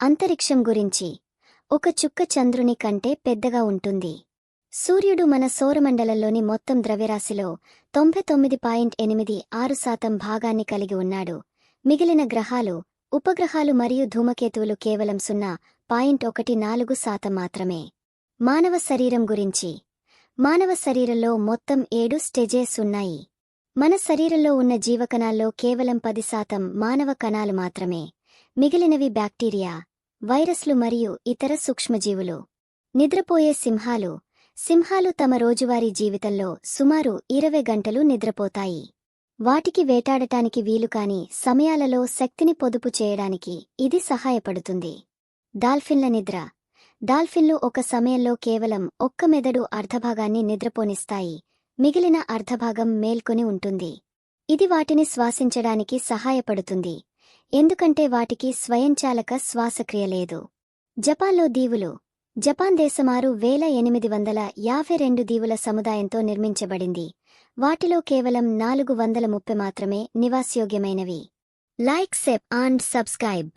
అంతరిక్షం గురించి. ఒక చుక్క చంద్రుని కంటే పెద్దగా ఉంటుంది. సూర్యుడు మన సౌరమండలంలోని మొత్తం ద్రవ్యరాశిలో 99.86% భాగాన్ని కలిగి ఉన్నాడు. మిగిలిన గ్రహాలు, ఉపగ్రహాలు మరియు ధూమకేతువులు కేవలం 0.14% మాత్రమే. మానవ శరీరం గురించి. మానవ శరీరంలో మొత్తం 7 స్టేజెస్ ఉన్నాయి. మన శరీరంలో ఉన్న జీవకణాల్లో కేవలం 10% మానవ కణాలు మాత్రమే. మిగిలినవి బ్యాక్టీరియా, వైరస్లు మరియు ఇతర సూక్ష్మజీవులు. నిద్రపోయే సింహాలు. సింహాలు తమ రోజువారీ జీవితంలో సుమారు 20 గంటలు నిద్రపోతాయి. వాటికి వేటాడటానికి వీలుకాని సమయాలలో శక్తిని పొదుపు చేయడానికి ఇది సహాయపడుతుంది. డాల్ఫిన్ల నిద్ర. డాల్ఫిన్లు ఒక సమయంలో కేవలం ఒక్క మెదడు అర్ధభాగాన్ని నిద్రపోనిస్తాయి, మిగిలిన అర్ధభాగం మేల్కొని ఉంటుంది. ఇది వాటిని శ్వాసించడానికి సహాయపడుతుంది, ఎందుకంటే వాటికి స్వయంచాలక శ్వాసక్రియ లేదు. జపాన్లో దీవులు. జపాన్ దేశం 6,852 దీవుల సముదాయంతో నిర్మించబడింది. వాటిలో కేవలం 430 మాత్రమే నివాసయోగ్యమైనవి. Like, share and subscribe.